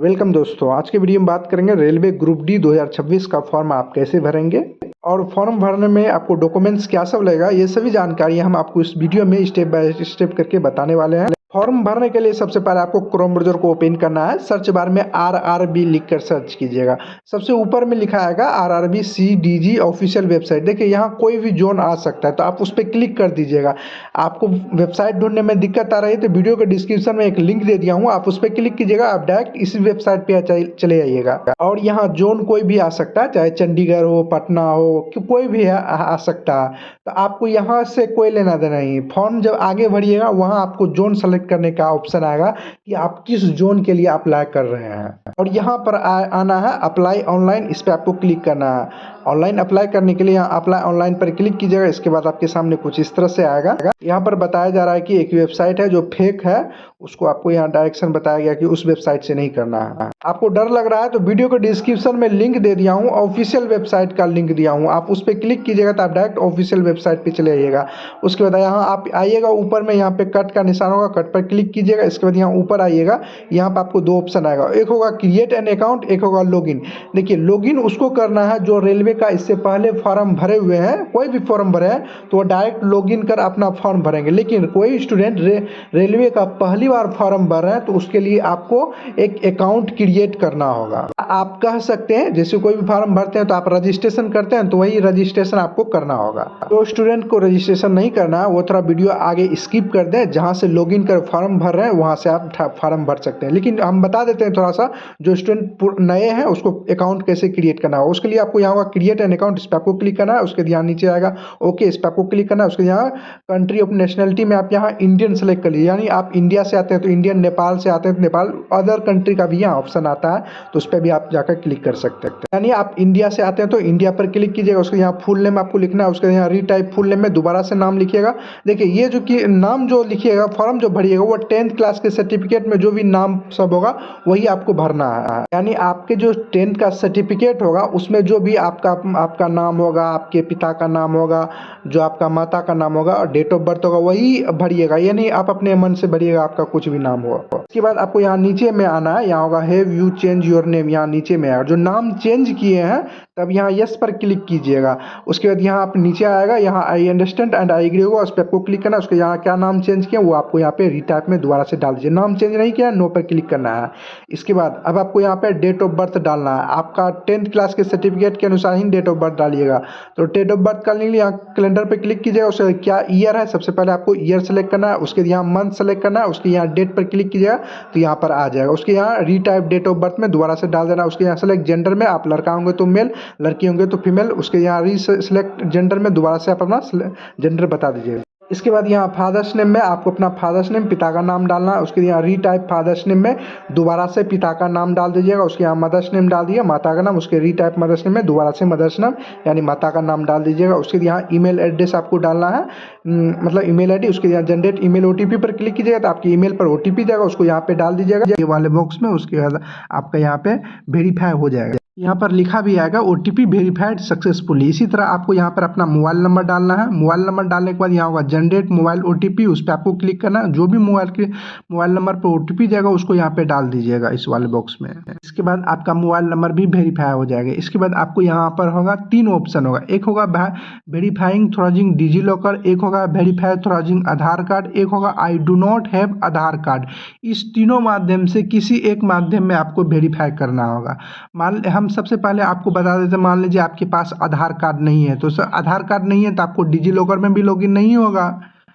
Welcome दोस्तों, आज के वीडियो में बात करेंगे रेलवे ग्रुप डी 2026 का फॉर्म आप कैसे भरेंगे और फॉर्म भरने में आपको डॉक्यूमेंट्स क्या सब लगेगा। ये सभी जानकारी हम आपको इस वीडियो में स्टेप बाय स्टेप करके बताने वाले हैं। फॉर्म भरने के लिए सबसे पहले आपको क्रोम ब्राउज़र को ओपन करना है। सर्च बार में RRB लिखकर सर्च कीजिएगा। सबसे ऊपर में लिखा आएगा RRB CDG ऑफिशियल वेबसाइट। देखिए यहाँ कोई भी जोन आ सकता है, तो आप उस पर क्लिक कर दीजिएगा। आपको वेबसाइट ढूंढने में दिक्कत आ रही है तो वीडियो के डिस्क्रिप्शन में एक लिंक दे दिया हूँ, आप उस पर क्लिक कीजिएगा। आप डायरेक्ट इसी वेबसाइट पे चले जाइएगा। और यहाँ जोन कोई भी आ सकता है, चाहे चंडीगढ़ हो, पटना हो, कि कोई भी आ सकता है। तो आपको यहाँ से कोई लेना देना नहीं। फॉर्म जब आगे भरिएगा वहाँ आपको जोन सेलेक्ट करने का ऑप्शन आएगा कि आप किस जोन के लिए अप्लाई कर रहे हैं। और यहाँ पर आना है अप्लाई ऑनलाइन, इस पर आपको क्लिक करना है। ऑनलाइन अप्लाई करने के लिए यहाँ अप्लाई ऑनलाइन पर क्लिक कीजिएगा। इसके बाद आपके सामने कुछ इस तरह से आएगा। यहाँ पर बताया जा रहा है कि एक वेबसाइट है जो फेक है, उसको आपको यहाँ डायरेक्शन बताया गया कि उस वेबसाइट से नहीं करना है। आपको डर लग रहा है तो वीडियो के डिस्क्रिप्शन में लिंक दे दिया हूँ, ऑफिशियल वेबसाइट का लिंक दिया हूँ। आप उस पर क्लिक कीजिएगा तो आप डायरेक्ट ऑफिशियल वेबसाइट पे चले जाइएगा। उसके बाद यहाँ आप आइएगा, ऊपर में यहाँ पे कट का निशान होगा, कट पर क्लिक कीजिएगा। इसके बाद यहाँ ऊपर आइएगा, यहाँ पर आपको दो ऑप्शन आएगा, एक होगा क्रिएट एन अकाउंट, एक होगा लॉगिन। देखिए लॉगिन उसको करना है जो रेलवे का इससे पहले फॉर्म भरे हुए हैं, कोई भी फॉर्म भरे हैं तो वो डायरेक्ट लॉगिन कर अपना फॉर्म भरेंगे। लेकिन कोई स्टूडेंट रेलवे का पहली बार फॉर्म भर रहे हैं तो उसके लिए आपको एक अकाउंट क्रिएट करना होगा। आप कह सकते हैं जैसे कोई भी फॉर्म भरते हैं तो आप रजिस्ट्रेशन करते हैं, तो वही रजिस्ट्रेशन आपको करना होगा। तो स्टूडेंट को रजिस्ट्रेशन नहीं करना है वो थोड़ा वीडियो आगे स्किप कर दें, जहां से लॉगिन कर फॉर्म भर रहे हैं वहां से आप फॉर्म भर सकते हैं। लेकिन हम बता देते हैं थोड़ा सा, जो स्टूडेंट नए हैं उसको अकाउंट कैसे क्रिएट करना होगा। उसके लिए आपको यहाँ होगा क्रिएट एन अकाउंट, इस पर आपको क्लिक करना है। उसके यहाँ नीचे आएगा ओके, इस पर आपको क्लिक करना है। उसके यहाँ कंट्री ऑफ नेशनलिटी में आप यहाँ इंडियन सेलेक्ट कर लीजिए, यानी आप इंडिया से आते हैं तो इंडियन, नेपाल से आते हैं तो नेपाल, अदर कंट्री का भी यहाँ ऑप्शन आता है तो उस पर भी आप जाकर क्लिक कर सकते हैं। यानी आप इंडिया से आते हैं तो इंडिया पर क्लिक कीजिएगा। उसके यहाँ फुल नेम आपको लिखना है, उसके यहाँ रीटाइप फुल नेम में दोबारा से नाम लिखिएगा। देखिए ये जो कि नाम जो लिखिएगा, फॉर्म जो भरिएगा वो 10th क्लास के सर्टिफिकेट में जो भी नाम सब होगा वही आपको भरना है। यानी आपके जो 10th का सर्टिफिकेट होगा उसमें जो भी आपका नाम होगा, आपके पिता का नाम होगा, जो आपका माता का नाम होगा और डेट ऑफ बर्थ होगा वही भरिएगा। यानी आप अपने मन से भरिएगा आपका कुछ भी नाम होगा। उसके बाद आपको यहाँ नीचे में आना है, यहाँ होगा have you change your name, यहाँ नीचे में आएगा। जो नाम चेंज किए हैं तब यहाँ यस पर क्लिक कीजिएगा। उसके बाद यहाँ आप नीचे आएगा, यहाँ I understand and I agree होगा, उस पर आपको क्लिक करना है। उसके यहाँ क्या नाम चेंज किया वो आपको यहाँ पे रीटाइप में दोबारा से डाल दीजिए। नाम चेंज नहीं किया नो पर क्लिक करना है। इसके बाद अब आपको यहाँ पे डेट ऑफ बर्थ डालना है। आपका 10th क्लास के सर्टिफिकेट के अनुसार ही डेट ऑफ बर्थ डालिएगा। तो डेट ऑफ बर्थ करने के लिए यहाँ कैलेंडर पे क्लिक कीजिएगा। उसके क्या ईयर है, सबसे पहले आपको ईयर सेलेक्ट करना है। उसके यहाँ मंथ सेलेक्ट करना है। उसके यहाँ डेट पर क्लिक कीजिएगा तो यहाँ पर आ जाएगा। उसके यहाँ रीटाइप डेट ऑफ बर्थ में दोबारा से डाल देना। उसके यहाँ सेलेक्ट जेंडर में आप लड़का होंगे तो मेल, लड़की होंगे तो फीमेल। उसके यहाँ रीसेलेक्ट जेंडर में दोबारा से आप अपना जेंडर बता दीजिएगा। इसके बाद यहाँ फादर्स नेम में आपको अपना फादर्स नेम, पिता का नाम डालना है। उसके यहाँ रीटाइप फादर्स नेम में दोबारा से पिता का नाम डाल दीजिएगा। उसके यहाँ मदर्स नेम डाल दिया, माता का नाम। उसके रीटाइप मदर्स नेम में दोबारा से मदर्स नेम यानी माता का नाम डाल दीजिएगा। उसके यहाँ ईमेल एड्रेस आपको डालना है, मतलब ईमेल आईडी। उसके यहाँ जनरेट ईमेल OTP पर क्लिक कीजिएगा तो आपकी ईमेल पर OTP जाएगा, उसको यहाँ पे डाल दीजिएगा ये वाले बॉक्स में। उसके बाद आपका यहाँ पे वेरीफाई हो जाएगा। यहाँ पर लिखा भी आएगा OTP वेरीफाइड सक्सेसफुली। इसी तरह आपको यहाँ पर अपना मोबाइल नंबर डालना है। मोबाइल नंबर डालने के बाद यहाँ होगा जनरेट मोबाइल OTP, उस पर आपको क्लिक करना है। जो भी मोबाइल नंबर पर OTP जाएगा उसको यहाँ पे डाल दीजिएगा इस वाले बॉक्स में। इसके बाद आपका मोबाइल नंबर भी वेरीफाई हो जाएगा। इसके बाद आपको यहाँ पर होगा 3 ऑप्शन होगा, एक होगा वेरीफाइंग थ्रू डिजी लॉकर, एक होगा वेरीफाई थ्रू आधार कार्ड, एक होगा I do not have Aadhaar card. इस तीनों माध्यम से किसी एक माध्यम में आपको वेरीफाई करना होगा। हम सबसे पहले आपको बता देते हैं, मान लीजिए आपके पास आधार कार्ड नहीं है तो सर आधार कार्ड नहीं है तो आपको डिजी लॉकर में भी लॉगिन नहीं होगा।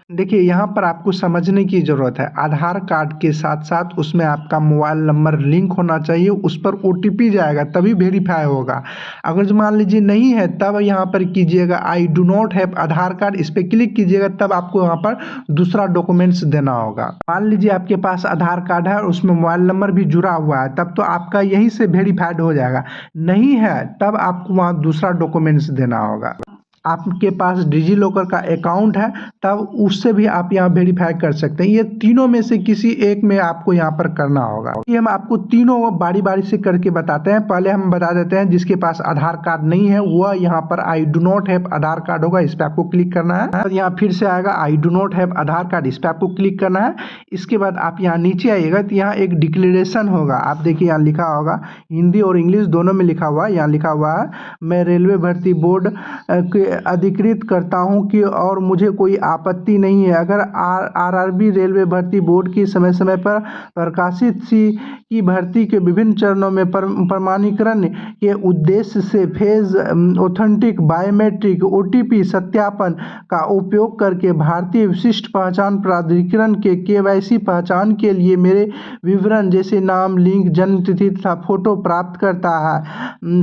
देखिए यहाँ पर आपको समझने की ज़रूरत है, आधार कार्ड के साथ साथ उसमें आपका मोबाइल नंबर लिंक होना चाहिए, उस पर OTP जाएगा तभी वेरीफाई होगा। अगर जो मान लीजिए नहीं है तब यहाँ पर कीजिएगा I do not have Aadhaar card, इस पर क्लिक कीजिएगा तब आपको यहाँ पर दूसरा डॉक्यूमेंट्स देना होगा। मान लीजिए आपके पास आधार कार्ड है और उसमें मोबाइल नंबर भी जुड़ा हुआ है तब तो आपका यहीं से वेरीफाइड हो जाएगा। नहीं है तब आपको वहाँ दूसरा डॉक्यूमेंट्स देना होगा। आपके पास डिजी लॉकर का अकाउंट है तब उससे भी आप यहाँ वेरीफाई कर सकते हैं। ये तीनों में से किसी एक में आपको यहाँ पर करना होगा। ये हम आपको तीनों बारी बारी से करके बताते हैं। पहले हम बता देते हैं जिसके पास आधार कार्ड नहीं है वह यहाँ पर I do not have Aadhaar card होगा, इस पर आपको क्लिक करना है। यहाँ फिर से आएगा I do not have Aadhaar card, इस पर आपको क्लिक करना है। इसके बाद आप यहाँ नीचे आइएगा तो यहाँ एक डिक्लेरेशन होगा, आप देखिए यहाँ लिखा होगा हिंदी और इंग्लिश दोनों में लिखा हुआ है। यहाँ लिखा हुआ है मैं रेलवे भर्ती बोर्ड के अधिकृत करता हूं कि और मुझे कोई आपत्ति नहीं है अगर आरआरबी रेलवे भर्ती बोर्ड की समय समय पर प्रकाशित सी की भर्ती के विभिन्न चरणों में प्रमाणीकरण के उद्देश्य से फेज ऑथेंटिक बायोमेट्रिक ओटीपी सत्यापन का उपयोग करके भारतीय विशिष्ट पहचान प्राधिकरण के केवाईसी पहचान के लिए मेरे विवरण जैसे नाम, लिंक, जन्म तिथि तथा फोटो प्राप्त करता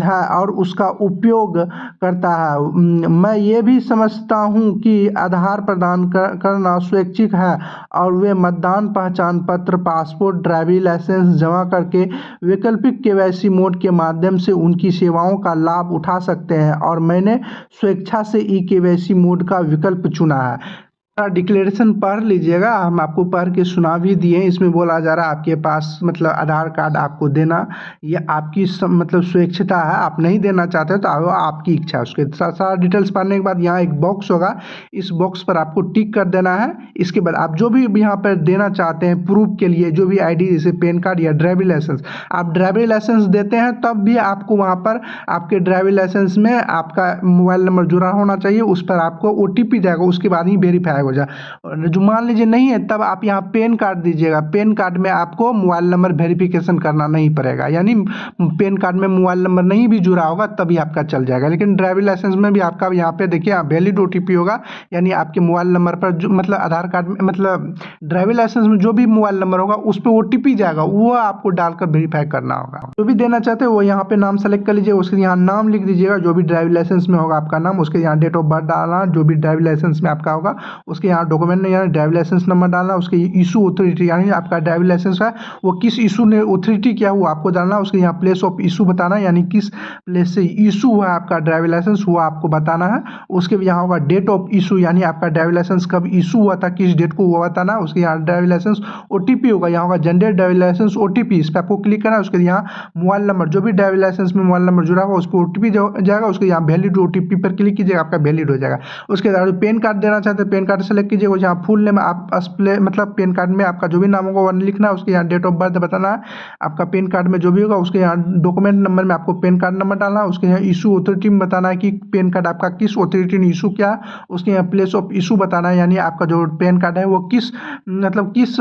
है और उसका उपयोग करता है। मैं ये भी समझता हूँ कि आधार प्रदान करना स्वैच्छिक है और वे मतदान पहचान पत्र, पासपोर्ट, ड्राइविंग लाइसेंस जमा करके वैकल्पिक केवाईसी मोड के माध्यम से उनकी सेवाओं का लाभ उठा सकते हैं और मैंने स्वेच्छा से ई केवाईसी मोड का विकल्प चुना है। डिक्लेरेशन पढ़ लीजिएगा, हम आपको पढ़ के सुना भी दिए। इसमें बोला जा रहा है आपके पास मतलब आधार कार्ड आपको देना ये आपकी मतलब स्वेच्छता है, आप नहीं देना चाहते तो आपकी इच्छा है। उसके सारा डिटेल्स पढ़ने के बाद यहाँ एक बॉक्स होगा, इस बॉक्स पर आपको टिक कर देना है। इसके बाद आप जो भी यहाँ पर देना चाहते हैं प्रूफ के लिए, जो भी आईडी जैसे पैन कार्ड या ड्राइविंग लाइसेंस, आप ड्राइविंग लाइसेंस देते हैं तब भी आपको वहाँ पर आपके ड्राइविंग लाइसेंस में आपका मोबाइल नंबर जुड़ा होना चाहिए, उस पर आपको OTP जाएगा, उसके बाद ही वेरीफाई हो जाए। जो मान लीजिए नहीं है तब आप यहाँ पेन कार्ड दीजिएगा, पेन कार्ड में आपको मोबाइल नंबर वेरिफिकेशन करना नहीं पड़ेगा, यानी पेन कार्ड में मोबाइल नंबर नहीं भी जुड़ा होगा तभी आपका चल जाएगा। लेकिन ड्राइविंग लाइसेंस में भी आपका यहाँ पे देखिए वैलिड OTP होगा, यानी आपके मोबाइल नंबर पर जो मतलब आधार कार्ड में मतलब ड्राइविंग लाइसेंस में जो भी मोबाइल नंबर होगा उस पर OTP जाएगा, वो आपको डालकर वेरीफाई करना होगा। जो भी देना चाहते हो वो यहाँ पे नाम सेलेक्ट कर लीजिए, उसके यहाँ नाम लिख दीजिएगा, जो भी ड्राइविंग लाइसेंस में होगा आपका नाम, उसके यहाँ डेट ऑफ बर्थ डालना, जो भी ड्राइविंग लाइसेंस में आपका होगा उसके यहाँ डॉक्यूमेंट में यानी ड्राइविंग लाइसेंस नंबर डालना, उसके इशू अथॉरिटी यानी आपका ड्राइविंग लाइसेंस है वो किस इशू ने अथॉरिटी किया वो आपको डालना, उसके यहाँ प्लेस ऑफ इशू बताना यानी किस प्लेस से इशू हुआ आपका ड्राइविंग लाइसेंस वो आपको बताना है। उसके यहाँ होगा डेट ऑफ इशू यानी आपका ड्राइविंग लाइसेंस कब इशू हुआ था, किस डेट को वो बताना। उसके यहाँ ड्राइविंग लाइसेंस OTP होगा, यहाँ होगा जनरेट ड्राइविंग लाइसेंस OTP, इस पर आपको क्लिक करना है। उसके यहाँ मोबाइल नंबर, जो भी ड्राइविंग लाइसेंस में मोबाइल नंबर जुड़ा होगा उस पर OTP जाएगा, उसके यहाँ वैलिड OTP पर क्लिक कीजिएगा, आपका वैलिड हो जाएगा। उसके बाद पेन कार्ड देना चाहते हैं पेन कार्ड सेलेक्ट कीजिए, यहाँ फुल नेम आप मतलब पेन कार्ड में आपका जो भी नाम होगा वो लिखना है, उसके यहाँ डेट ऑफ बर्थ बताना है, आपका पेन कार्ड में जो भी होगा उसके यहाँ डॉक्यूमेंट नंबर में आपको पेन कार्ड नंबर डालना है, उसके यहाँ इशू अथॉरिटी में बताना है कि पेन कार्ड आपका किस अथॉरिटी ने इशू किया, उसके यहाँ प्लेस ऑफ इशू बताना है यानी आपका जो पेन कार्ड है वो किस मतलब किस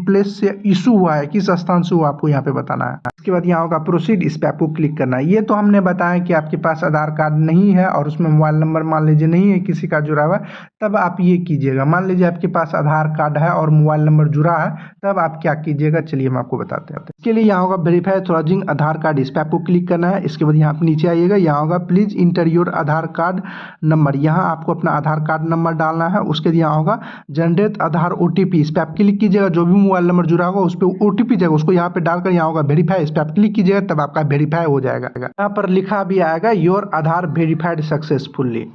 प्लेस से इशू हुआ है, किस स्थान से हुआ आपको यहाँ पे बताना है। इसके बाद यहाँ होगा प्रोसीड, इस पर आपको क्लिक करना है। ये तो हमने बताया कि आपके पास आधार कार्ड नहीं है और उसमें मोबाइल नंबर मान लीजिए नहीं है किसी का जुड़ा हुआ, तब आप ये कीजिएगा। मान लीजिए आपके पास आधार कार्ड है और मोबाइल नंबर जुड़ा है तब आप क्या कीजिएगा, चलिए हम आपको बताते हैं। इसके लिए यहाँ होगा वेरीफाई ऑथराइजिंग आधार कार्ड, इस पर आपको क्लिक करना है। इसके बाद यहाँ आप नीचे आइएगा, यहाँ होगा please inter your Aadhaar card number, यहाँ आपको अपना आधार कार्ड नंबर डालना है। उसके बाद यहाँ होगा जनरेट आधार OTP, इस पर आप क्लिक कीजिएगा, जो भी मोबाइल नंबर जुड़ा होगा उस पर OTP जाएगा, उसको यहाँ पे डालकर यहाँ होगा वेरीफाई, इस पर आप क्लिक कीजिएगा तब आपका वेरीफाई हो जाएगा। यहाँ पर लिखा भी आएगा योर आधार वेरीफाइड सक्सेसफुली।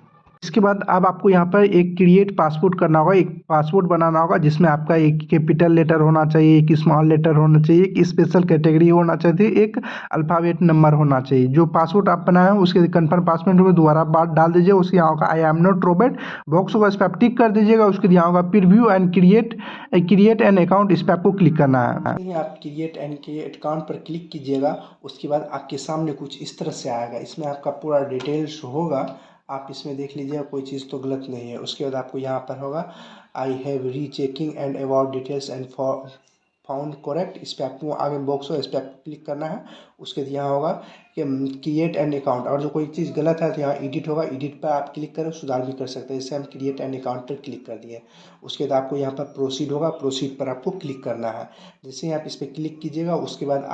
इसके बाद अब आपको यहाँ पर एक क्रिएट पासपोर्ट करना होगा, एक पासपोर्ट बनाना होगा जिसमें आपका एक कैपिटल लेटर होना चाहिए, एक स्मॉल लेटर होना चाहिए, एक स्पेशल कैटेगरी होना चाहिए, एक अल्फ़ाबेट नंबर होना चाहिए। जो पासपोर्ट आप बनाए हैं उसके कंफर्म पासपोर्ट में दोबारा बात डाल दीजिए। उसके यहाँ होगा I am not robot box होगा, इस पर आप टिक कर दीजिएगा। उसके यहाँ होगा preview and create an account, इस पर आपको क्लिक करना है। आप क्रिएट अकाउंट पर क्लिक कीजिएगा, उसके बाद आपके सामने कुछ इस तरह से आएगा, इसमें आपका पूरा डिटेल्स होगा, आप इसमें देख लीजिए कोई चीज़ तो गलत नहीं है। उसके बाद आपको यहाँ पर होगा I have rechecking and about details and found correct, इस पर आपको आगे बॉक्स हो इस पर क्लिक करना है। उसके बाद यहाँ होगा कि क्रिएट एन अकाउंट, और जो कोई चीज़ गलत है तो यहाँ एडिट होगा, एडिट पर आप क्लिक करें सुधार भी कर सकते हैं। जैसे हम क्रिएट एन अकाउंट पर क्लिक कर दिए, उसके बाद आपको यहाँ पर प्रोसीड होगा, प्रोसीड पर आपको क्लिक करना है। जैसे ही आप इस पर क्लिक कीजिएगा उसके बाद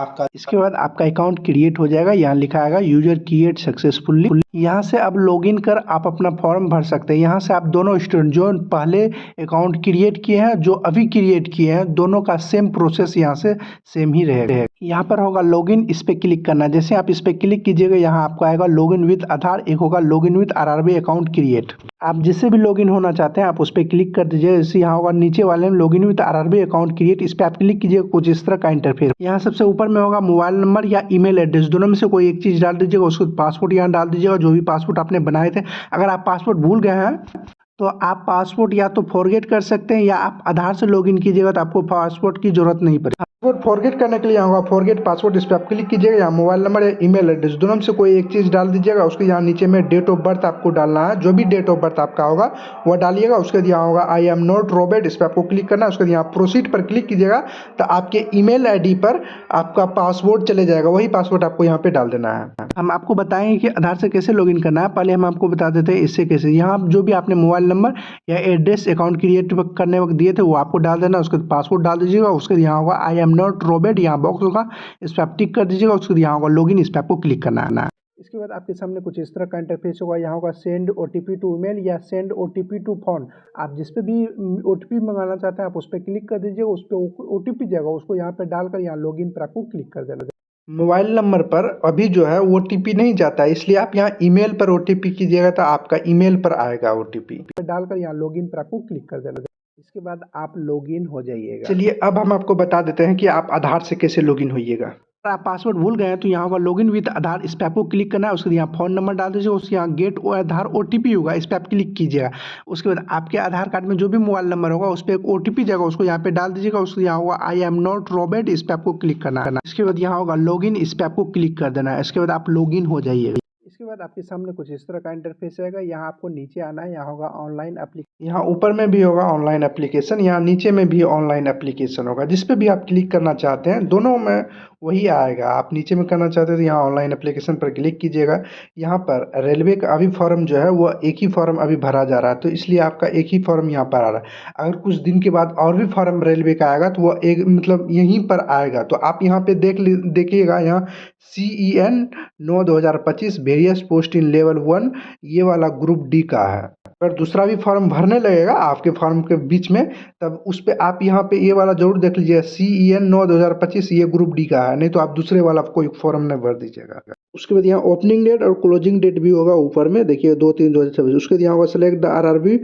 आपका अकाउंट क्रिएट हो जाएगा। यहाँ लिखा आएगा यूजर क्रिएट सक्सेसफुली, यहाँ से अब लॉगिन कर आप अपना फॉर्म भर सकते हैं। यहाँ से आप दोनों स्टूडेंट जो पहले अकाउंट क्रिएट किए हैं जो अभी क्रिएट किए हैं दोनों का सेम प्रोसेस यहाँ से सेम ही रहेगा। यहाँ पर होगा लॉगिन, इस पर पर क्लिक करना है। जैसे आप इस पर क्लिक कीजिएगा, यहाँ आपको आएगा लॉगिन विद आधार, एक होगा login with RRB account create. आप जिससे भी लॉगिन होना चाहते हैं आप उस पर क्लिक कर दीजिए। जैसे यहाँ होगा नीचे वाले में login with RRB account create, इस पर आप क्लिक कीजिएगा, कुछ इस तरह का इंटरफेस। यहाँ सबसे ऊपर में होगा मोबाइल नंबर या ईमेल एड्रेस, दोनों में से कोई एक चीज़ डाल दीजिएगा। उसको पासपोर्ट यहाँ डाल दीजिएगा, जो भी पासपोर्ट आपने बनाए थे। अगर आप पासपोर्ट भूल गए हैं तो आप पासपोर्ट या तो फॉरगेट कर सकते हैं या आप आधार से लॉगिन कीजिएगा, तो आपको पासपोर्ट की जरूरत नहीं पड़ेगी। पासवर्ड फॉरगेट करने के लिए यहाँ होगा फॉरगेट पासवर्ड, इस पर आप क्लिक कीजिएगा। यहाँ मोबाइल नंबर या ईमेल एड्रेस, दोनों में से कोई एक चीज़ डाल दीजिएगा। उसके यहाँ नीचे में डेट ऑफ बर्थ आपको डालना है, जो भी डेट ऑफ बर्थ आपका होगा वह डालिएगा। उसके बाद यहाँ होगा आई एम नॉट रॉबर्ट, इस पर आपको क्लिक करना है। उसके बाद यहाँ प्रोसीड पर क्लिक कीजिएगा तो आपके ईमेल आईडी पर आपका पासवर्ड चले जाएगा, वही पासवर्ड आपको यहाँ पे डाल देना है। हम आपको बताएंगे कि आधार से कैसे लॉगिन करना है, पहले हम आपको बता देते हैं इससे कैसे। यहाँ जो भी आपने मोबाइल नंबर या एड्रेस अकाउंट क्रिएट करने वक्त दिए थे वो आपको डाल देना। उसके बाद पासवर्ड डाल दीजिएगा। उसके यहाँ होगा आई एम नॉट रॉबर्ट, यहाँ बॉक्स होगा, इस पर आप टिक कर दीजिएगा। उसके यहाँ होगा लॉगिन, इस पर आपको क्लिक करना है। इसके बाद आपके सामने कुछ इस तरह का इंटरफेस होगा। यहाँ होगा सेंड ओटीपी टू ईमेल या सेंड ओटीपी टू फोन। आप जिस पे भी ओटीपी मंगाना चाहते हैं आप उस पर क्लिक कर दीजिएगा, उस पर ओटीपी जाएगा, उसको यहाँ पे डालकर यहाँ लॉगिन पर आपको क्लिक कर देना। मोबाइल नंबर पर अभी जो है ओटीपी नहीं जाता है, इसलिए आप यहाँ ईमेल पर ओटीपी कीजिएगा तो आपका ईमेल पर आएगा ओटीपी। डालकर यहाँ लॉगिन पर आपको क्लिक कर देना। इसके बाद आप लॉगिन हो जाइएगा। चलिए अब हम आपको बता देते हैं कि आप आधार से कैसे लॉगिन होइएगा। अगर आप पासवर्ड भूल गए हैं तो यहाँ होगा लॉगिन विद आधार, इस पर आपको क्लिक करना है। उसके यहाँ फ़ोन नंबर डाल दीजिए, उसके यहाँ गेट आधार ओटीपी होगा, इस पर आप क्लिक कीजिएगा। उसके बाद आपके आधार कार्ड में जो भी मोबाइल नंबर होगा उस पर एक ओटीपी जाएगा, उसको यहाँ पे डाल दीजिएगा। उसके यहाँ होगा आई एम नॉट रॉबर्ट, इस पर आपको क्लिक करना है। इसके बाद यहाँ होगा लॉगिन, इस पर आपको क्लिक कर देना है। इसके बाद आप लॉगिन हो जाइएगा। इसके बाद आपके सामने कुछ इस तरह का इंटरफेस आएगा। यहाँ आपको नीचे आना है, यहाँ होगा ऑनलाइन एप्लीकेशन, यहाँ ऊपर में भी होगा ऑनलाइन एप्लीकेशन, यहाँ नीचे में भी ऑनलाइन एप्लीकेशन होगा। जिस पे भी आप क्लिक करना चाहते हैं दोनों में वही आएगा। आप नीचे में करना चाहते हैं तो यहाँ ऑनलाइन एप्लीकेशन पर क्लिक कीजिएगा। यहाँ पर रेलवे का अभी फॉर्म जो है वो एक ही फॉर्म अभी भरा जा रहा है, तो इसलिए आपका एक ही फॉर्म यहाँ पर आ रहा है। अगर कुछ दिन के बाद और भी फॉर्म रेलवे का आएगा तो वो एक मतलब यहीं पर आएगा, तो आप यहाँ पे देखिएगा। यहाँ CEN 9/2025 various post in level 1, ये वाला ग्रुप डी का है। अगर दूसरा भी फॉर्म भरने लगेगा आपके फॉर्म के बीच में, तब उस पर आप यहाँ पे ये वाला जरूर देख लीजिए, CEN 9/2025 ये ग्रुप डी का है, नहीं तो आप दूसरे वाला कोई फॉर्म नहीं भर दीजिएगा। उसके बाद यहाँ ओपनिंग डेट और क्लोजिंग डेट भी होगा ऊपर में, देखिए 2/3/2026। उसके बाद यहाँ होगा select the RRB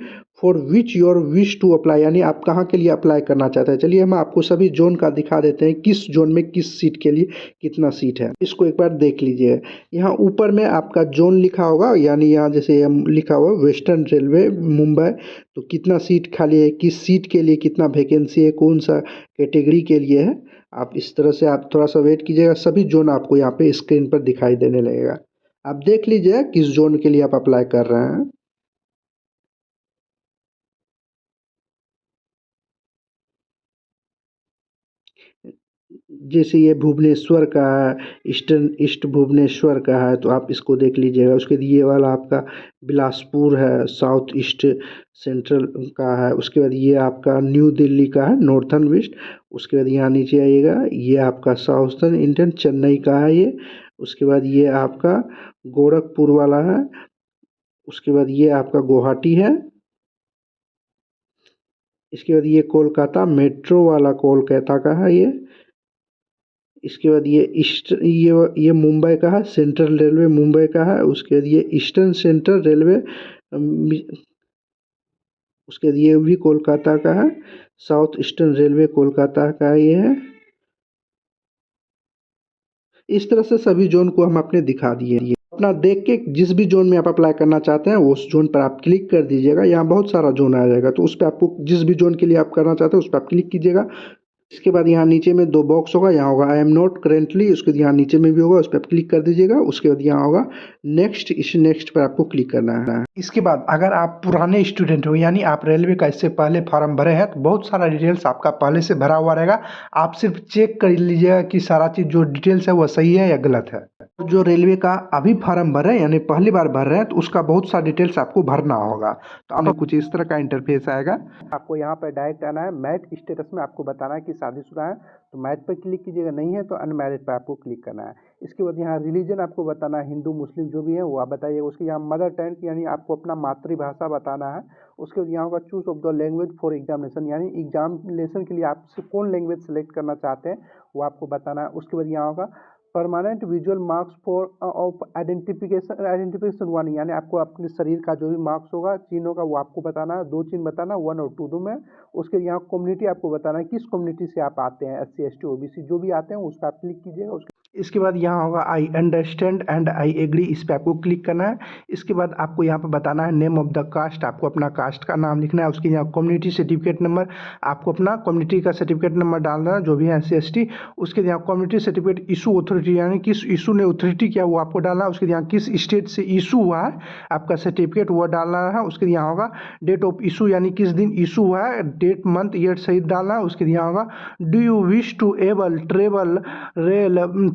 for which your wish to apply, यानी आप कहाँ के लिए अप्लाई करना चाहते हैं। चलिए हम आपको सभी जोन का दिखा देते हैं, किस जोन में किस सीट के लिए कितना सीट है, इसको एक बार देख लीजिए। यहाँ ऊपर में आपका जोन लिखा होगा, यानी यहाँ जैसे लिखा हुआ वेस्टर्न रेलवे मुंबई, तो कितना सीट खाली है, किस सीट के लिए कितना वैकेंसी है, कौन सा कैटेगरी के लिए है। आप इस तरह से आप थोड़ा सा वेट कीजिएगा, सभी जोन आपको यहाँ पे स्क्रीन पर दिखाई देने लगेगा। आप देख लीजिए किस जोन के लिए आप अप्लाई कर रहे हैं। जैसे ये भुवनेश्वर का है, ईस्ट भुवनेश्वर का है, तो आप इसको देख लीजिएगा। उसके बाद ये वाला आपका बिलासपुर है, साउथ ईस्ट सेंट्रल का है। उसके बाद ये आपका न्यू दिल्ली का है, नॉर्थन ईस्ट। उसके बाद यहाँ नीचे आइएगा, ये आपका साउथर्न इंडियन चेन्नई का है ये। उसके बाद ये आपका गोरखपुर वाला है। उसके बाद ये आपका गुवाहाटी है। इसके बाद ये कोलकाता मेट्रो वाला कोलकाता का है ये। इसके बाद ये ये मुंबई का है, सेंट्रल रेलवे मुंबई का है। उसके बाद ये ईस्टर्न सेंट्रल रेलवे, उसके बाद ये भी कोलकाता का है, साउथ ईस्टर्न रेलवे कोलकाता का ये है। इस तरह से सभी जोन को हम अपने दिखा दिए। अपना देख के जिस भी जोन में आप अप्लाई करना चाहते हैं उस जोन पर आप क्लिक कर दीजिएगा। यहाँ बहुत सारा जोन आ जाएगा, तो उस पर आपको जिस भी जोन के लिए आप करना चाहते हैं उस पर आप क्लिक कीजिएगा। इसके बाद यहाँ नीचे में दो बॉक्स होगा, यहाँ होगा आई एम नॉट करेंटली, उसके बाद यहाँ नीचे में भी होगा, उस पर आप क्लिक कर दीजिएगा। उसके बाद यहाँ होगा नेक्स्ट, इस नेक्स्ट पर आपको क्लिक करना है। इसके बाद अगर आप पुराने स्टूडेंट हो, यानी आप रेलवे का इससे पहले फॉर्म भरे हैं, तो बहुत सारा डिटेल्स आपका पहले से भरा हुआ रहेगा। आप सिर्फ चेक कर लीजिएगा कि सारा चीज़ जो डिटेल्स है वो सही है या गलत है। जो रेलवे का अभी फॉर्म भर रहे हैं यानी पहली बार भर रहे हैं, तो उसका बहुत सा डिटेल्स आपको भरना होगा। तो आपको कुछ इस तरह का इंटरफेस आएगा। आपको यहाँ पर डायरेक्ट आना है, मैरिड स्टेटस में आपको बताना है कि शादीशुदा है तो मैरिड पर क्लिक कीजिएगा, नहीं है तो अनमैरिड पर आपको क्लिक करना है। इसके बाद यहाँ रिलीजन आपको बताना है, हिंदू मुस्लिम जो भी है वो आप बताइए। उसके यहाँ मदर टंग यानी आपको अपना मातृभाषा बताना है। उसके बाद यहाँ होगा choose of the language for examination, यानी एग्जामिनेशन के लिए आप कौन लैंग्वेज सेलेक्ट करना चाहते हैं वो आपको बताना है। उसके बाद यहाँ होगा permanent visual marks for of identification one, यानी आपको अपने शरीर का जो भी मार्क्स होगा, चिन्ह होगा, वो आपको बताना है। 2 चिन्ह बताना, 1 और 2 में। उसके यहाँ कम्युनिटी आपको बताना है, किस कम्युनिटी से आप आते हैं, SC ST OBC जो भी आते हैं उस पर आप क्लिक कीजिएगा। इसके बाद यहाँ होगा I understand and I agree, इस पर आपको क्लिक करना है। इसके बाद आपको यहाँ पर बताना है नेम ऑफ द कास्ट, आपको अपना कास्ट का नाम लिखना है। उसके यहाँ कम्युनिटी सर्टिफिकेट नंबर, आपको अपना कम्युनिटी का सर्टिफिकेट नंबर डालना है जो भी है SC ST। उसके यहाँ कम्युनिटी सर्टिफिकेट इशू अथॉरिटी, यानी किस इशू ने अथॉरिटी किया वो आपको डालना है। उसके यहाँ किस स्टेट से इशू हुआ है आपका सर्टिफिकेट वो डालना है। उसके यहाँ होगा डेट ऑफ इशू, यानी किस दिन इशू हुआ है, डेट मंथ ईयर सहित डालना है। उसके यहाँ होगा do you wish to able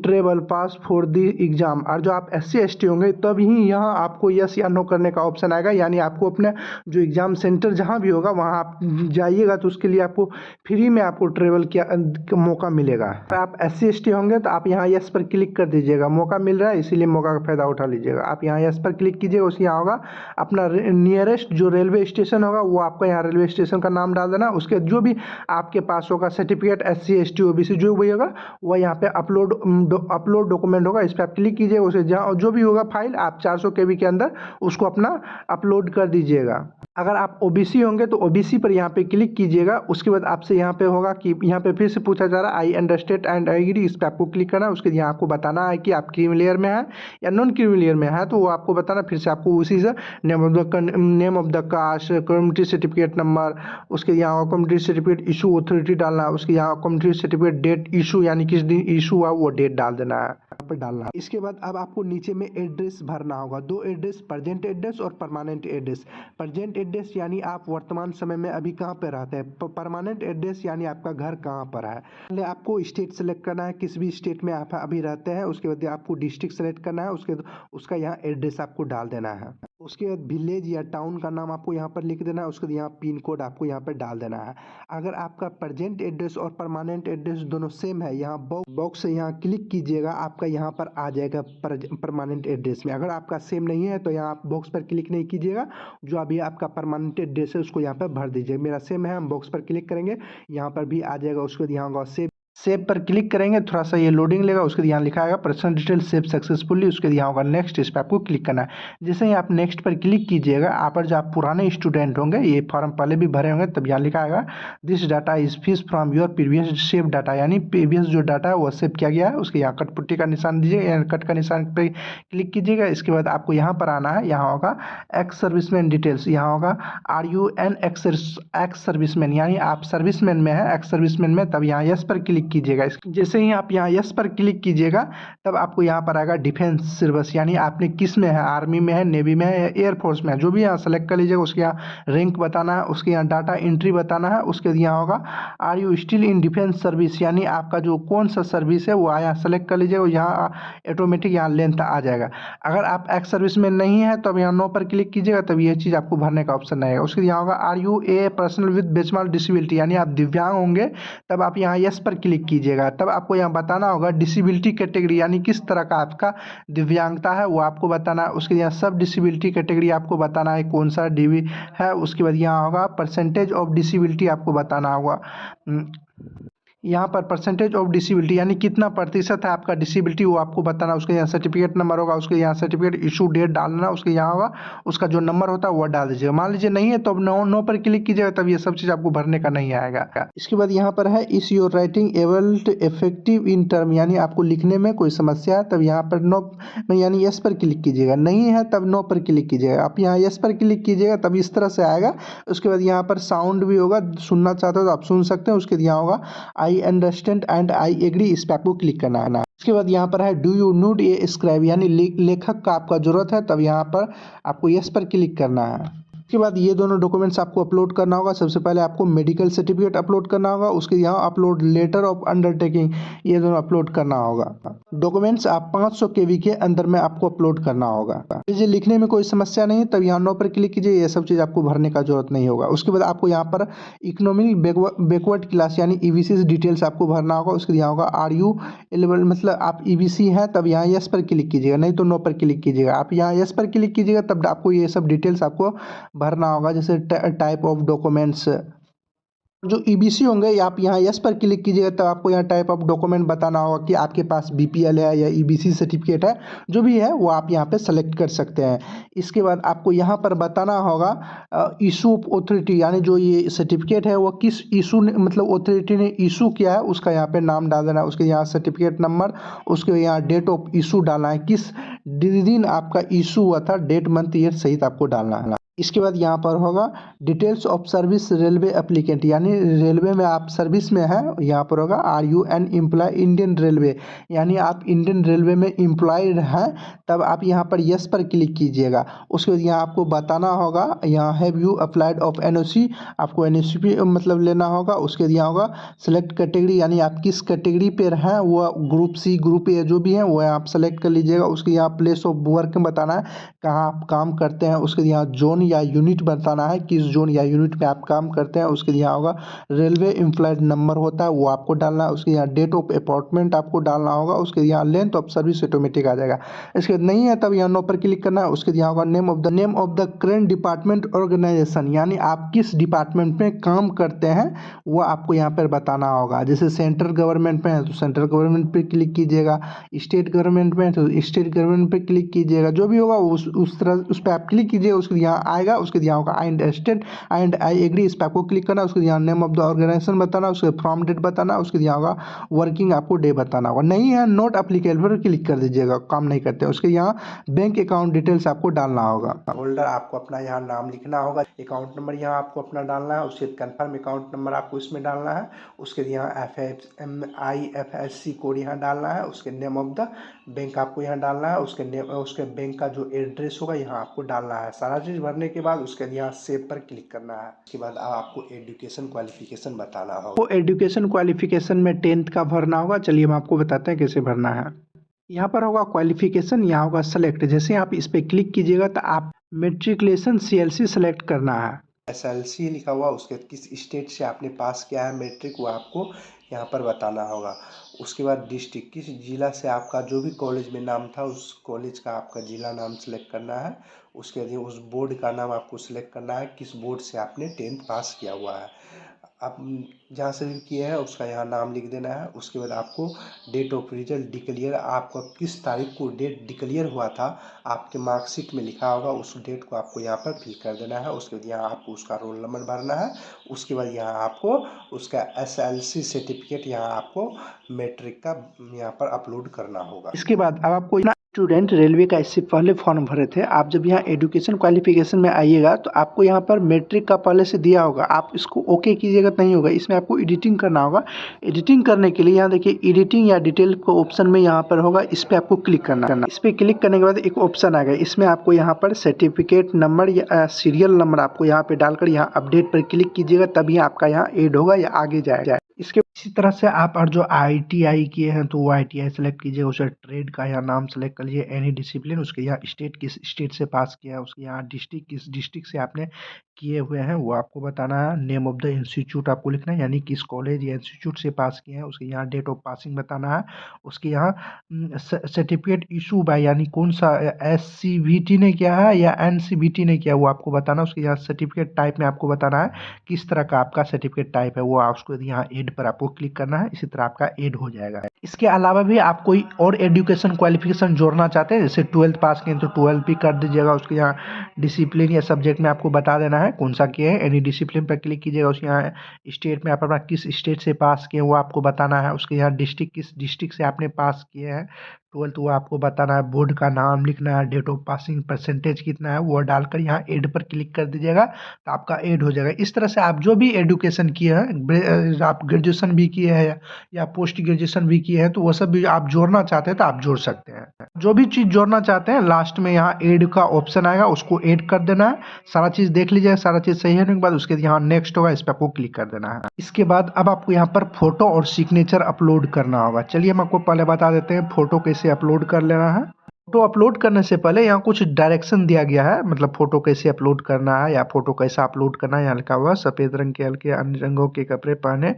travel pass for the exam, और जो आप SC ST होंगे तब ही यहाँ आपको यस या नो करने का ऑप्शन आएगा, यानी आपको अपने जो एग्जाम सेंटर जहाँ भी होगा वहाँ आप जाइएगा तो उसके लिए आपको फ्री में आपको ट्रेवल का मौका मिलेगा। अगर आप SC ST होंगे तो आप यहाँ यस पर क्लिक कर दीजिएगा, मौका मिल रहा है इसीलिए मौका का फायदा उठा लीजिएगा। आप यहाँ यस पर क्लिक कीजिएगा, उसके यहाँ होगा अपना नियरेस्ट जो रेलवे स्टेशन होगा वो आपका यहाँ रेलवे स्टेशन का नाम डाल देना। उसके जो भी आपके पास होगा सर्टिफिकेट SC ST OBC जो भी होगा वो यहाँ पे अपलोड डॉक्यूमेंट होगा, इस पर आप क्लिक कीजिएगा। उसे जहाँ जो भी होगा फाइल आप 400 KB के अंदर उसको अपना अपलोड कर दीजिएगा। अगर आप OBC होंगे तो OBC पर यहाँ पे क्लिक कीजिएगा। उसके बाद आपसे यहाँ पे होगा कि यहाँ पे फिर से पूछा जा रहा है I understand and I agree, इस पर आपको क्लिक करना है। उसके यहाँ आपको बताना है कि आप क्रीमी लेयर में है या नॉन क्रीमी लेयर में है, तो वो आपको बताना। फिर से आपको उसी से name of the caste, community certificate number, उसके यहाँ कम्युनिटी सर्टिफिकेट इशू अथॉरिटी डालना है। उसके यहाँ कम्युनिटी सर्टिफिकेट डेट इशू, यानी किस दिन इशू हुआ वो डेट डाल देना है, पर डालना है। इसके बाद अब आपको नीचे में एड्रेस भरना होगा, 2 एड्रेस, प्रेजेंट एड्रेस और परमानेंट एड्रेस। प्रेजेंट एड्रेस यानी आप वर्तमान समय में अभी कहाँ पे रहते हैं, परमानेंट एड्रेस यानी आपका घर कहाँ पर है। पहले आपको स्टेट सेलेक्ट करना है, किस भी स्टेट में आप अभी रहते हैं। उसके बाद आपको डिस्ट्रिक्ट सेलेक्ट करना है, उसका यहाँ एड्रेस आपको डाल देना है। उसके बाद विलेज या टाउन का नाम आपको यहाँ पर लिख देना है। उसके बाद यहाँ पिन कोड आपको यहाँ पर डाल देना है। अगर आपका प्रेजेंट एड्रेस और परमानेंट एड्रेस दोनों सेम है, यहाँ बॉक्स से यहाँ क्लिक कीजिएगा, आपका यहाँ पर आ जाएगा परमानेंट एड्रेस में। अगर आपका सेम नहीं है तो यहाँ आप बॉक्स पर क्लिक नहीं कीजिएगा, जो अभी आपका परमानेंट एड्रेस है उसको यहाँ पर भर दीजिए। मेरा सेम है, हम बॉक्स पर क्लिक करेंगे, यहाँ पर भी आ जाएगा। उसके बाद यहाँ होगा सेव पर क्लिक करेंगे, थोड़ा सा ये लोडिंग लेगा। उसके यहाँ लिखा आएगा पर्सनल डिटेल सेव सक्सेसफुली। उसके यहाँ होगा नेक्स्ट, इस पर आपको क्लिक करना है। जैसे ही आप नेक्स्ट पर क्लिक कीजिएगा, आप पर जो आप पुराने स्टूडेंट होंगे, ये फॉर्म पहले भी भरे होंगे, तब यहाँ लिखा आएगा this data is fees from your previous save data, यानी प्रीवियस जो डाटा है वो सेव किया गया है। उसके यहाँ कटपुट्टी का निशान दीजिएगा, कट का निशान पर क्लिक कीजिएगा। इसके बाद आपको यहाँ पर आना है, यहाँ होगा एक्स सर्विसमैन डिटेल्स, यहाँ होगा are you an ex serviceman, यानी आप सर्विसमैन में है, एक्स सर्विसमैन में, तब यहाँ यस पर क्लिक कीजिएगा। जैसे ही आप यहाँ यस पर क्लिक कीजिएगा तब आपको यहाँ पर आएगा डिफेंस सर्विस, यानी आपने किस में है, आर्मी में है, नेवी में है या एयरफोर्स में है, जो भी यहाँ सेलेक्ट कर लीजिएगा। उसके यहाँ रैंक बताना है, उसके यहाँ डाटा एंट्री बताना है। उसके यहाँ होगा are you still in defence service, यानी आपका जो कौन सा सर्विस है वो यहाँ सेलेक्ट कर लीजिएगा। यहाँ ऑटोमेटिक यहाँ लेंथ आ जाएगा। अगर आप एक्स सर्विस में नहीं है तो अब यहाँ नो पर क्लिक कीजिएगा, तब ये चीज़ आपको भरने का ऑप्शन आएगा। उसके यहाँ होगा are you a person with benchmark disability, यानी आप दिव्यांग होंगे, तब आप यहाँ यस पर क्लिक कीजिएगा। तब आपको यहाँ बताना होगा डिसेबिलिटी कैटेगरी, यानी किस तरह का आपका दिव्यांगता है वो आपको बताना है। उसके यहाँ सब डिसेबिलिटी कैटेगरी आपको बताना है कौन सा डीवी है। उसके बाद यहाँ होगा परसेंटेज ऑफ डिसेबिलिटी आपको बताना होगा। यहाँ पर परसेंटेज ऑफ डिसेबिलिटी यानी कितना प्रतिशत है आपका डिसेबिलिटी वो आपको बताना। उसके यहाँ सर्टिफिकेट नंबर होगा, उसके यहाँ सर्टिफिकेट इशू डेट डालना, उसके यहाँ होगा उसका जो नंबर होता है वो डाल दीजिएगा। मान लीजिए नहीं है तो अब नो पर क्लिक कीजिएगा, तब ये सब चीज़ आपको भरने का नहीं आएगा। इसके बाद यहाँ पर है is your writing able to effective in term, यानी आपको लिखने में कोई समस्या है, तब यहाँ पर नो यानी यस पर क्लिक कीजिएगा, नहीं है तब नो पर क्लिक कीजिएगा। आप यहाँ यस पर क्लिक कीजिएगा तब इस तरह से आएगा। उसके बाद यहाँ पर साउंड भी होगा, सुनना चाहते हो तो आप सुन सकते हैं। उसके यहाँ होगा I understand and I agree, इस पर आपको क्लिक करना है ना। इसके बाद यहाँ पर है do you need a scribe, यानी लेखक का आपका जरूरत है, तब यहाँ पर आपको यस पर क्लिक करना है। उसके बाद ये दोनों डॉक्यूमेंट्स आपको अपलोड करना होगा। सबसे पहले आपको मेडिकल सर्टिफिकेट अपलोड करना होगा, उसके यहाँ अपलोड लेटर ऑफ अंडरटेकिंग, ये दोनों अपलोड करना होगा। डॉक्यूमेंट्स आप 500 KB के अंदर में आपको अपलोड करना होगा। ये लिखने में कोई समस्या नहीं, तब यहाँ नो पर क्लिक कीजिए, ये सब चीज़ आपको भरने का जरूरत नहीं होगा। उसके बाद आपको यहाँ पर इकोनॉमिक बैकवर्ड क्लास यानी EBC डिटेल्स आपको भरना होगा। उसके यहाँ होगा आर यू एलिजिबल, मतलब आप EBC हैं, तब यहाँ यस पर क्लिक कीजिएगा, नहीं तो नो पर क्लिक कीजिएगा। आप यहाँ यस पर क्लिक कीजिएगा तब आपको ये सब डिटेल्स आपको भरना होगा, जैसे टाइप ऑफ डॉक्यूमेंट्स, जो ईबीसी होंगे या आप यहाँ यस पर क्लिक कीजिएगा तो आपको यहाँ टाइप ऑफ डॉक्यूमेंट बताना होगा कि आपके पास बीपीएल है या ईबीसी सर्टिफिकेट है, जो भी है वो आप यहाँ पे सेलेक्ट कर सकते हैं। इसके बाद आपको यहाँ पर बताना होगा इशू अथॉरिटी, यानी जो ये सर्टिफिकेट है वो किस इशू ने मतलब अथॉरिटी ने इशू किया है उसका यहाँ पे नाम डाल देना है, उसके यहाँ सर्टिफिकेट नंबर, उसके यहाँ डेट ऑफ इशू डालना है, किस दिन आपका इशू हुआ था, डेट मंथ ईयर सहित आपको डालना है। इसके बाद यहाँ पर होगा details of service railway applicant, यानी रेलवे में आप सर्विस में हैं, यहाँ पर होगा are you an employ Indian railway, यानी आप इंडियन रेलवे में एम्प्लॉयड हैं, तब आप यहाँ पर यस पर क्लिक कीजिएगा। उसके बाद यहाँ आपको बताना होगा यहाँ have you applied of NOC, आपको एनओसी भी मतलब लेना होगा। उसके बाद यहाँ होगा सेलेक्ट कैटेगरी, यानी आप किस कैटेगरी पर हैं, वो ग्रुप सी ग्रुप ए जो भी है वो आप सेलेक्ट कर लीजिएगा। उसके यहाँ प्लेस ऑफ वर्क बताना है, कहाँ आप काम करते हैं। उसके यहाँ जोन या यूनिट बताना है, किस जोन या यूनिट में आप काम करते हैं। उसके यहाँ होगा रेलवे एम्प्लॉयड नंबर होता है वो आपको डालना है। उसके यहाँ डेट ऑफ अपॉइंटमेंट आपको डालना होगा। उसके यहाँ लेंथ ऑफ सर्विस ऑटोमेटिक आ जाएगा। इसके बाद नहीं है तब यहाँ नो पर क्लिक करना है। उसके यहाँ होगा name of the current department organization, यानी आप किस डिपार्टमेंट में काम करते हैं वो आपको यहाँ पर बताना होगा। जैसे सेंट्रल गवर्नमेंट में है तो सेंट्रल गवर्नमेंट पर क्लिक कीजिएगा, स्टेट गवर्नमेंट में है तो स्टेट गवर्नमेंट पर क्लिक कीजिएगा, जो भी होगा उस तरह उस पर आप क्लिक कीजिए। उसके यहाँ आएगा, उसके यहाँ होगा I understand and I agree, इस पर आपको क्लिक करना है। उसके यहाँ नेम ऑफ द ऑर्गेनाइजेशन बताना, उसके फ्रॉम डेट बताना, उसके यहाँ होगा वर्किंग आपको डे बताना होगा। नहीं है नोट एप्लीकेबल पर क्लिक कर दीजिएगा, काम नहीं करते। उसके यहाँ बैंक अकाउंट डिटेल्स आपको डालना होगा। होल्डर आपको अपना यहाँ नाम लिखना होगा, अकाउंट नंबर यहाँ आपको अपना डालना है, उसके कन्फर्म अकाउंट नंबर आपको इसमें डालना है। उसके यहाँ IFSC कोड यहाँ डालना है। उसके नेम ऑफ द बैंक आपको यहाँ डालना है। उसके बैंक का जो एड्रेस होगा यहाँ आपको डालना है। सारा चीज़ भरने के बाद उसके यहाँ सेव पर क्लिक करना है। उसके बाद आपको एजुकेशन क्वालिफिकेशन बताना होगा। वो एजुकेशन क्वालिफिकेशन में 10th का भरना होगा। चलिए हम आपको बताते हैं कैसे भरना है। यहाँ पर होगा क्वालिफिकेशन, यहाँ होगा सेलेक्ट। जैसे आप इस पर क्लिक कीजिएगा तो आप मेट्रिकुलेशन CLC सेलेक्ट करना है। SLC लिखा हुआ, उसके किस स्टेट से आपने पास किया है मेट्रिक वो आपको यहाँ पर बताना होगा। उसके बाद डिस्ट्रिक्ट, किस जिला से आपका जो भी कॉलेज में नाम था उस कॉलेज का आपका जिला नाम सेलेक्ट करना है। उसके बाद उस बोर्ड का नाम आपको सेलेक्ट करना है, किस बोर्ड से आपने 10th पास किया हुआ है। आप जहाँ से भी किए हैं उसका यहाँ नाम लिख देना है। उसके बाद आपको डेट ऑफ रिजल्ट डिक्लेयर, आपका किस तारीख को डेट डिक्लेयर हुआ था आपके मार्कशीट में लिखा होगा, उस डेट को आपको यहाँ पर फिल कर देना है। उसके बाद यहाँ आपको उसका रोल नंबर भरना है। उसके बाद यहाँ आपको उसका SLC सर्टिफिकेट यहाँ आपको मैट्रिक का यहाँ पर अपलोड करना होगा। इसके बाद अब आपको स्टूडेंट रेलवे का इससे पहले फॉर्म भरे थे, आप जब यहाँ एजुकेशन क्वालिफिकेशन में आइएगा तो आपको यहाँ पर मैट्रिक का पहले से दिया होगा, आप इसको ओके कीजिएगा तो नहीं होगा, इसमें आपको एडिटिंग करना होगा। एडिटिंग करने के लिए यहाँ देखिए एडिटिंग या डिटेल को ऑप्शन में यहाँ पर होगा, इस पर आपको क्लिक करना है। इस पर क्लिक करने के बाद एक ऑप्शन आएगा, इसमें आपको यहाँ पर सर्टिफिकेट नंबर या सीरियल नंबर आपको यहाँ पे डालकर यहाँ अपडेट पर क्लिक कीजिएगा, तभी आपका यहाँ एड होगा या आगे जाएगा। इसके इसी तरह से आप और जो ITI किए हैं तो वो ITI सेलेक्ट कीजिए, उसे ट्रेड का यहाँ नाम सेलेक्ट कर लीजिए, एनी डिसिप्लिन, उसके यहाँ स्टेट किस स्टेट से पास किया है, उसके यहाँ डिस्ट्रिक्ट किस डिस्ट्रिक्ट से आपने किए हुए हैं वो आपको बताना है। नेम ऑफ द इंस्टीट्यूट आपको लिखना है, यानी किस कॉलेज या इंस्टीट्यूट से पास किए हैं। उसके यहाँ डेट ऑफ पासिंग बताना है। उसके यहाँ सर्टिफिकेट इशू बाय, यानी कौन सा SCVT ने किया है या NCVT ने किया वो आपको बताना। उसके यहाँ सर्टिफिकेट टाइप में आपको बताना है किस तरह का आपका सर्टिफिकेट टाइप है, वो उसको यहाँ एड पर आपको क्लिक करना है, इसी तरह आपका एड हो जाएगा। इसके अलावा भी आप कोई और एजुकेशन क्वालिफिकेशन जोड़ना चाहते हैं, जैसे 12th पास किए तो 12 भी कर दीजिएगा। उसके यहाँ डिसिप्लिन या सब्जेक्ट में आपको बता देना है कौन सा किए हैं, एनी डिसिप्लिन पर क्लिक कीजिएगा। उसके यहाँ स्टेट में आप अपना किस स्टेट से पास किए वो आपको बताना है। उसके यहाँ डिस्ट्रिक्ट किस डिस्ट्रिक्ट से आपने पास किए हैं 12th वो आपको बताना है। बोर्ड का नाम लिखना है, डेट ऑफ पासिंग परसेंटेज कितना है वो डालकर यहाँ एड पर क्लिक कर दीजिएगा तो आपका एड हो जाएगा। इस तरह से आप जो भी एजुकेशन किए हैं, आप ग्रेजुएशन भी किए हैं या पोस्ट ग्रेजुएशन भी किए हैं तो वो सब भी आप जोड़ना चाहते हैं तो आप जोड़ सकते हैं। जो भी चीज़ जोड़ना चाहते हैं लास्ट में यहाँ एड का ऑप्शन आएगा, उसको एड कर देना है। सारा चीज़ देख लीजिएगा, सारा चीज़ सही होने के बाद उसके यहाँ नेक्स्ट होगा, इस पर आपको क्लिक कर देना है। इसके बाद अब आपको यहाँ पर फोटो और सिग्नेचर अपलोड करना होगा। चलिए हम आपको पहले बता देते हैं फोटो कैसे अपलोड कर लेना है। फोटो अपलोड करने से पहले यहाँ कुछ डायरेक्शन दिया गया है, मतलब फोटो कैसे अपलोड करना है या फोटो कैसा अपलोड करना है। यहाँ लिखा हुआ है सफ़ेद रंग के हल्के अन्य रंगों के कपड़े पहने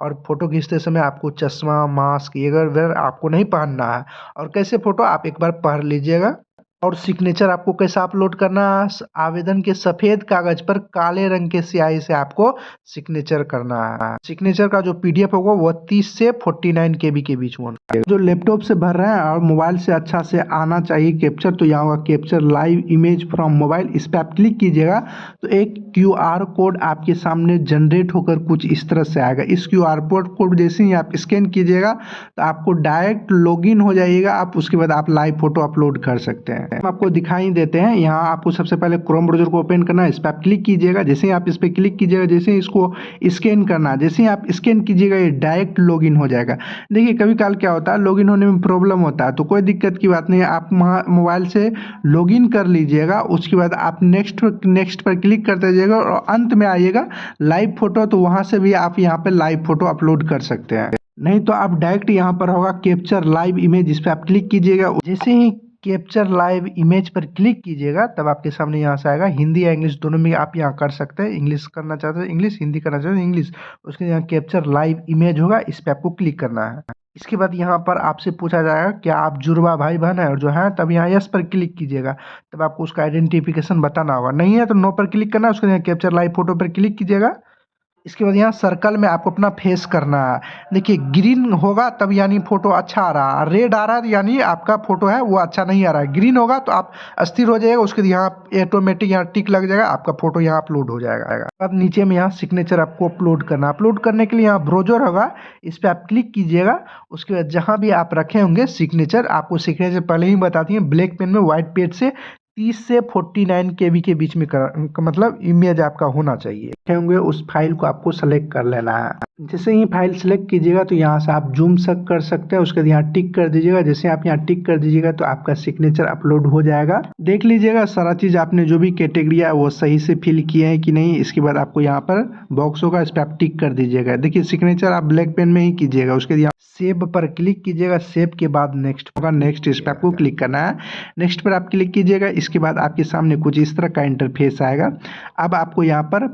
और फोटो खींचते समय आपको चश्मा मास्क ये अगर आपको नहीं पहनना है। और कैसे फोटो आप एक बार पढ़ लीजिएगा। और सिग्नेचर आपको कैसा अपलोड करना है, आवेदन के सफेद कागज पर काले रंग के स्याही से आपको सिग्नेचर करना है। सिग्नेचर का जो पीडीएफ होगा वो 30 से 49 केबी के बीच में होना है। जो लैपटॉप से भर रहे हैं और मोबाइल से अच्छा से आना चाहिए कैप्चर, तो यहाँ होगा capture live image from mobile. इस पर आप क्लिक कीजिएगा तो एक QR कोड आपके सामने जनरेट होकर कुछ इस तरह से आएगा। इस QR कोड जैसे ही आप स्कैन कीजिएगा तो आपको डायरेक्ट लॉगिन हो जाइएगा आप। उसके बाद आप लाइव फोटो अपलोड कर सकते हैं। हम आपको दिखाई देते हैं। यहाँ आपको सबसे पहले क्रोम ब्राउज़र को ओपन करना है। इस पर आप क्लिक कीजिएगा। जैसे ही आप इस पर क्लिक कीजिएगा, जैसे ही इसको स्कैन करना है, जैसे ही आप स्कैन कीजिएगा ये डायरेक्ट लॉगिन हो जाएगा। देखिए कभी काल क्या होता है, लॉगिन होने में प्रॉब्लम होता है, तो कोई दिक्कत की बात नहीं है। आप मोबाइल से लॉगिन कर लीजिएगा। उसके बाद आप नेक्स्ट पर क्लिक कर दीजिएगा और अंत में आइएगा लाइव फोटो, तो वहाँ से भी आप यहाँ पे लाइव फोटो अपलोड कर सकते हैं। नहीं तो आप डायरेक्ट यहाँ पर होगा कैप्चर लाइव इमेज, इस पर आप क्लिक कीजिएगा। जैसे ही कैप्चर लाइव इमेज पर क्लिक कीजिएगा तब आपके सामने यहाँ से आएगा। हिंदी या इंग्लिश दोनों में आप यहाँ कर सकते हैं। इंग्लिश करना चाहते हैं इंग्लिश, हिंदी करना चाहते हैं इंग्लिश। उसके यहाँ कैप्चर लाइव इमेज होगा, इस पर आपको क्लिक करना है। इसके बाद यहाँ पर आपसे पूछा जाएगा क्या आप जुड़वा भाई बहन है, और जो है तब यहाँ यस पर क्लिक कीजिएगा। तब आपको उसका आइडेंटिफिकेशन बताना होगा। नहीं है तो नो पर क्लिक करना है। उसके यहाँ कैप्चर लाइव फोटो पर क्लिक कीजिएगा। इसके बाद यहाँ सर्कल में आपको अपना फेस करना है। देखिए ग्रीन होगा तब यानी फोटो अच्छा आ रहा है, रेड आ रहा है यानी आपका फोटो है वो अच्छा नहीं आ रहा है। ग्रीन होगा तो आप अस्थिर हो जाएगा। उसके बाद यहाँ ऑटोमेटिक यहाँ टिक लग जाएगा, आपका फोटो यहाँ अपलोड हो जाएगा। अब नीचे में यहाँ सिग्नेचर आपको अपलोड करना। अपलोड करने के लिए यहाँ ब्राउज़र होगा, इस पर आप क्लिक कीजिएगा। उसके बाद जहाँ भी आप रखे होंगे सिग्नेचर, आपको सिग्नेचर पहले ही बता दिए, ब्लैक पेन में व्हाइट पेज से 30 से 49 केबी के बीच में मतलब इमेज आपका होना चाहिए होंगे। उस फाइल को आपको सेलेक्ट कर लेना है। जैसे ही फाइल सेलेक्ट कीजिएगा तो यहाँ से आप जूम कर सकते हैं। उसके बाद यहाँ टिक कर दीजिएगा। जैसे आप यहाँ टिक कर दीजिएगा तो आपका सिग्नेचर अपलोड हो जाएगा। देख लीजिएगा सारा चीज़ आपने जो भी कैटेगरी है वो सही से फिल किए हैं कि नहीं। इसके बाद आपको यहाँ पर बॉक्स होगा, इस पर आप टिक कर दीजिएगा। देखिए सिग्नेचर आप ब्लैक पेन में ही कीजिएगा। उसके बाद सेव पर क्लिक कीजिएगा। सेव के बाद नेक्स्ट होगा, नेक्स्ट इस पर आपको क्लिक करना है। नेक्स्ट पर आप क्लिक कीजिएगा। इसके बाद आपके सामने कुछ इस तरह का इंटरफेस आएगा। अब आपको यहाँ पर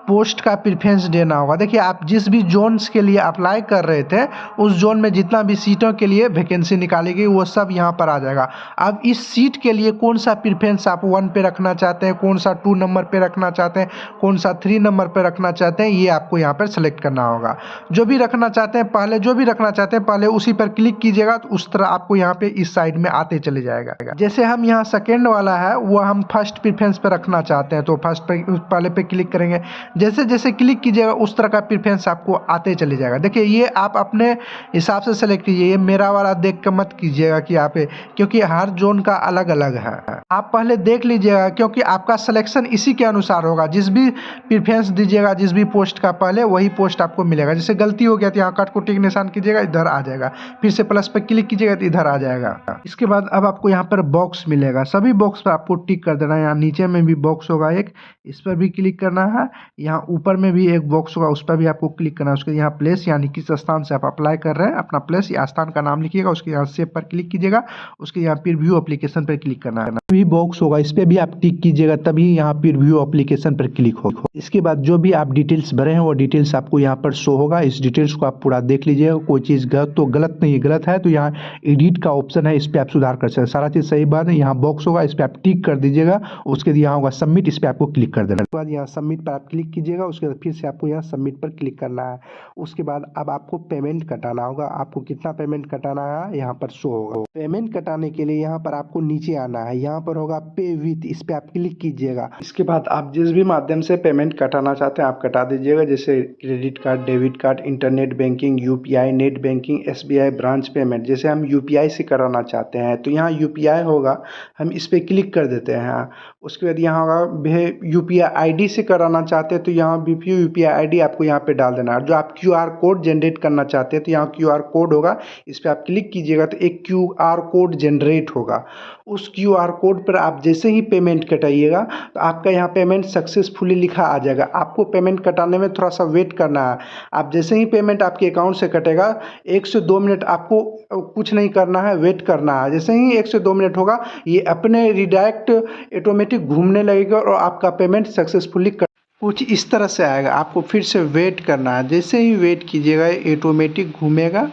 पोस्ट का प्रेफरेंस देना होगा। देखिए आप जिस भी जोन्स के लिए अप्लाई कर रहे थे उस जोन में जितना भी सीटों के लिए वैकेंसी निकाली गई वो सब यहाँ पर आ जाएगा। अब इस सीट के लिए कौन सा प्रेफरेंस आप 1 पे रखना चाहते हैं, कौन सा 2 नंबर पे रखना चाहते हैं, कौन सा 3 नंबर पे रखना चाहते हैं, ये आपको यहाँ पर सेलेक्ट करना होगा। जो भी रखना चाहते हैं पहले उसी पर क्लिक कीजिएगा तो उस तरह आपको यहाँ पे इस साइड में आते चले जाएगा। जैसे हम यहाँ सेकेंड वाला है वो हम फर्स्ट प्रेफरेंस पे रखना चाहते हैं तो फर्स्ट पे पहले पे क्लिक करेंगे। जैसे जैसे क्लिक कीजिएगा उस तरह का प्रेफरेंस आपको आते चले जाएगा। देखिए ये आप अपने हिसाब से सेलेक्ट कीजिए, ये मेरा वाला देख कर मत कीजिएगा कि आप, क्योंकि हर जोन का अलग अलग है। आप पहले देख लीजिएगा क्योंकि आपका सिलेक्शन इसी के अनुसार होगा। जिस भी प्रेफरेंस दीजिएगा जिस भी पोस्ट का पहले वही पोस्ट आपको मिलेगा। जैसे गलती हो गया तो यहाँ कट को टिक निशान कीजिएगा, इधर आ जाएगा। फिर से प्लस पर क्लिक कीजिएगा तो इधर आ जाएगा। इसके बाद अब आपको यहाँ पर बॉक्स मिलेगा, सभी बॉक्स पर आपको टिक कर देना है। यहाँ नीचे में भी बॉक्स होगा एक, इस पर भी क्लिक करना है। यहाँ ऊपर में भी एक बॉक्स होगा उस पर भी आपको क्लिक करना है। उसके यहाँ प्लेस यानी किस स्थान से आप अप्लाई कर रहे हैं अपना प्लेस या स्थान का नाम लिखिएगा। उसके यहाँ सेव पर क्लिक कीजिएगा। उसके यहाँ प्रीव्यू एप्लीकेशन पर क्लिक करना है। भी बॉक्स होगा इस पर भी आप टिक कीजिएगा, तभी यहाँ प्रीव्यू एप्लीकेशन पर क्लिक होगा। इसके बाद जो भी आप डिटेल्स भरे हैं वो डिटेल्स आपको यहाँ पर शो होगा। इस डिटेल्स को आप पूरा देख लीजिएगा। कोई चीज़ गलत तो गलत नहीं, गलत है तो यहाँ एडिट का ऑप्शन है, इस पर आप सुधार कर सकते हैं। सारा चीज़ सही बात है। यहाँ बॉक्स होगा इस पर आप टिक कर दीजिएगा। उसके बाद यहाँ होगा सबमिट, इस पर आपको क्लिक कर देना। उसके बाद यहाँ सबमिट पर आप क्लिक कीजिएगा। उसके बाद फिर से आपको यहाँ सबमिट पर क्लिक करना है। उसके बाद अब आपको पेमेंट कटाना होगा। आपको कितना पेमेंट कटाना है यहाँ पर शो होगा। पेमेंट कटाने के लिए यहाँ पर आपको नीचे आना है, यहाँ पर होगा पे विथ, इस पर आप क्लिक कीजिएगा। इसके बाद आप जिस भी माध्यम से पेमेंट कटाना चाहते हैं आप कटा दीजिएगा। जैसे credit card, debit card, internet banking, UPI, net banking, SBI branch payment. जैसे हम यूपीआई से कराना चाहते हैं तो यहाँ यूपीआई होगा, हम इस पर क्लिक कर देते हैं। उसके बाद यहाँ होगा यूपीआई आईडी से कराना चाहते हैं तो यहाँ भी यूपीआई आईडी आपको यहाँ पे डाल देना है। जो आप क्यूआर कोड जनरेट करना चाहते हैं तो यहाँ क्यूआर कोड होगा, इस पर आप क्लिक कीजिएगा तो एक क्यूआर कोड जनरेट होगा। उस क्यूआर कोड पर आप जैसे ही पेमेंट कटाइएगा तो आपका यहाँ पेमेंट सक्सेसफुली लिखा आ जाएगा। आपको पेमेंट कटाने में थोड़ा सा वेट करना है। आप जैसे ही पेमेंट आपके अकाउंट से कटेगा 1 से 2 मिनट आपको कुछ नहीं करना है, वेट करना है। जैसे ही 1 से 2 मिनट होगा ये अपने रिडायरेक्ट ऑटोमेटिक घूमने लगेगा और आपका पेमेंट सक्सेसफुली कुछ इस तरह से आएगा। आपको फिर से वेट करना है। जैसे ही वेट कीजिएगा ऑटोमेटिक घूमेगा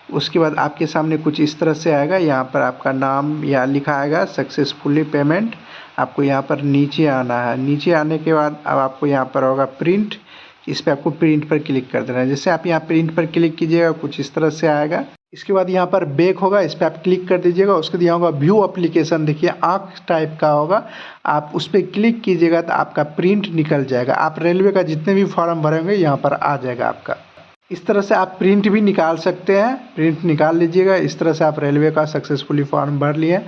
उसके बाद आपके सामने कुछ इस तरह से आएगा। यहाँ पर आपका नाम यहाँ लिखा आएगा सक्सेसफुली पेमेंट। आपको यहाँ पर नीचे आना है। नीचे आने के बाद अब आपको यहाँ पर होगा प्रिंट, इस पर आपको प्रिंट पर क्लिक कर देना है। जैसे आप यहाँ प्रिंट पर क्लिक कीजिएगा कुछ इस तरह से आएगा। इसके बाद यहाँ पर बैक होगा, इस पर आप क्लिक कर दीजिएगा। उसके बाद यहाँ होगा व्यू एप्लीकेशन, देखिए आँख टाइप का होगा, आप उस पर क्लिक कीजिएगा तो आपका प्रिंट निकल जाएगा। आप रेलवे का जितने भी फॉर्म भरेंगे यहाँ पर आ जाएगा आपका। इस तरह से आप प्रिंट भी निकाल सकते हैं, प्रिंट निकाल लीजिएगा। इस तरह से आप रेलवे का सक्सेसफुली फॉर्म भर लिए।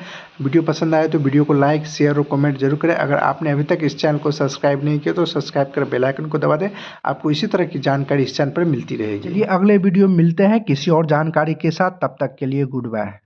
वीडियो पसंद आए तो वीडियो को लाइक शेयर और कमेंट जरूर करें। अगर आपने अभी तक इस चैनल को सब्सक्राइब नहीं किया तो सब्सक्राइब कर बेल आइकन को दबा दें। आपको इसी तरह की जानकारी इस चैनल पर मिलती रहेगी। चलिए अगले वीडियो में मिलते हैं किसी और जानकारी के साथ, तब तक के लिए गुड बाय।